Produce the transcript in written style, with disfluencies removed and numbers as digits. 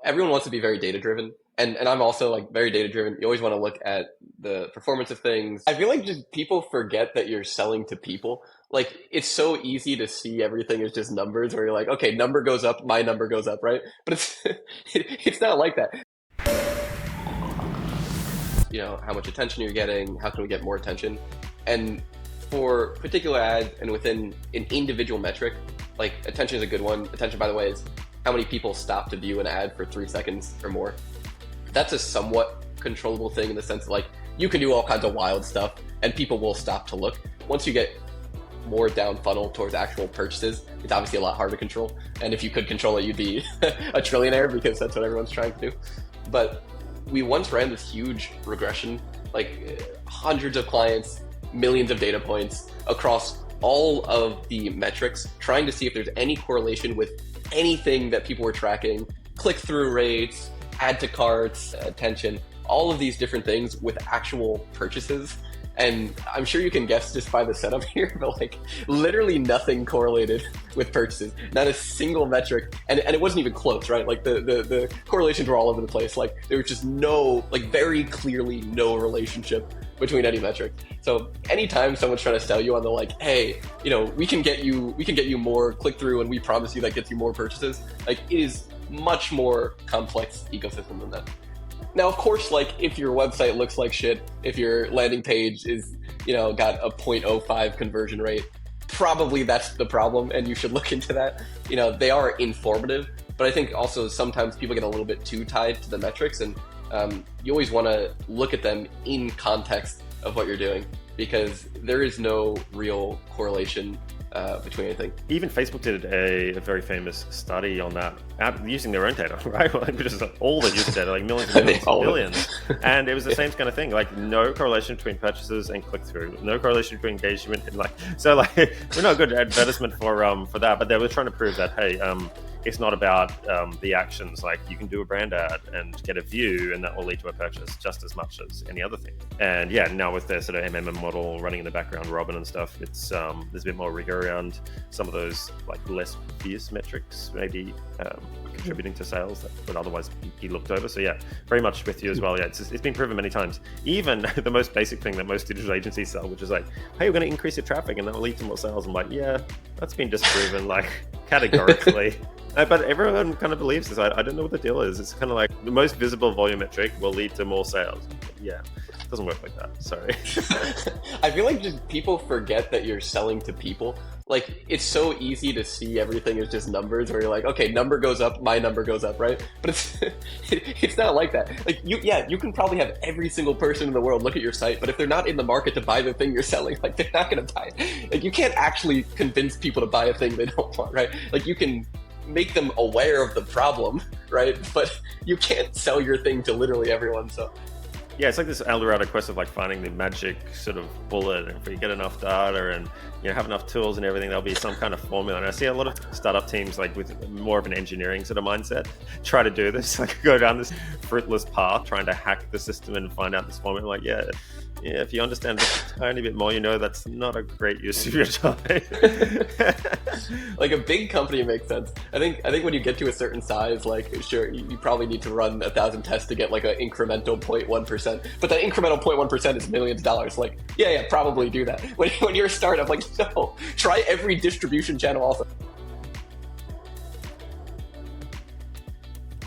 everyone wants to be very data driven. And I'm also like very data driven. You always want to look at the performance of things. I feel like just people forget that you're selling to people. Like it's so easy to see everything as just numbers where you're like, okay, number goes up, my number goes up, right? But it's it's not like that. How much attention you're getting, how can we get more attention? And for particular ads and within an individual metric, like attention is a good one. Attention, by the way, is how many people stop to view an ad for 3 seconds or more. That's a somewhat controllable thing in the sense that, like, you can do all kinds of wild stuff and people will stop to look. Once you get more down funnel towards actual purchases, it's obviously a lot harder to control. And if you could control it, you'd be a trillionaire because that's what everyone's trying to do. But we once ran this huge regression, like hundreds of clients, millions of data points across all of the metrics, trying to see if there's any correlation with anything that people were tracking, click-through rates, add to carts, attention, all of these different things with actual purchases. And I'm sure you can guess just by the setup here, but like literally nothing correlated with purchases, not a single metric. And it wasn't even close, right? Like the correlations were all over the place. Like there was just no, like very clearly no relationship between any metric. So anytime someone's trying to sell you on the like, hey, we can get you more click through and we promise you that gets you more purchases, like it is much more complex ecosystem than that. Now, of course, like if your website looks like shit, if your landing page is, got a 0.05 conversion rate, probably that's the problem and you should look into that. They are informative, but I think also sometimes people get a little bit too tied to the metrics, and you always want to look at them in context of what you're doing, because there is no real correlation between anything. Even Facebook did a very famous study on that, using their own data, right? Which is all the user data, like millions and millions and billions. And it was the same kind of thing, like no correlation between purchases and click-through, no correlation between engagement, and we're not a good advertisement for that. But they were trying to prove that, hey, it's not about the actions. Like you can do a brand ad and get a view, and that will lead to a purchase just as much as any other thing. And yeah, now with their sort of MMM model running in the background, Robin and stuff, it's there's a bit more rigor around some of those like less obvious metrics, maybe contributing to sales that would otherwise be looked over. So yeah, very much with you as well. Yeah, it's been proven many times. Even the most basic thing that most digital agencies sell, which is like, hey, we're going to increase your traffic and that will lead to more sales. I'm like, yeah, that's been disproven like categorically. But everyone kind of believes this. I don't know what the deal is. It's kind of like the most visible volumetric will lead to more sales. Yeah, it doesn't work like that. Sorry. I feel like just people forget that you're selling to people. Like it's so easy to see everything as just numbers where you're like, okay, number goes up, my number goes up, right? But it's not like that. Like you can probably have every single person in the world look at your site, but if they're not in the market to buy the thing you're selling, like they're not going to buy it. Like you can't actually convince people to buy a thing they don't want, right? Like you can make them aware of the problem, right? But you can't sell your thing to literally everyone. So yeah, it's like this El Dorado quest of like finding the magic sort of bullet, and if you get enough data and have enough tools and everything, there'll be some kind of formula. And I see a lot of startup teams like with more of an engineering sort of mindset try to do this, like go down this fruitless path trying to hack the system and find out this formula. Like yeah, if you understand just a tiny bit more, that's not a great use of your time. Like a big company makes sense. I think when you get to a certain size, like sure, you probably need to run 1,000 tests to get like an incremental 0.1%. But that incremental 0.1% is millions of dollars. Like, yeah, probably do that. When you're a startup, like, no, try every distribution channel also.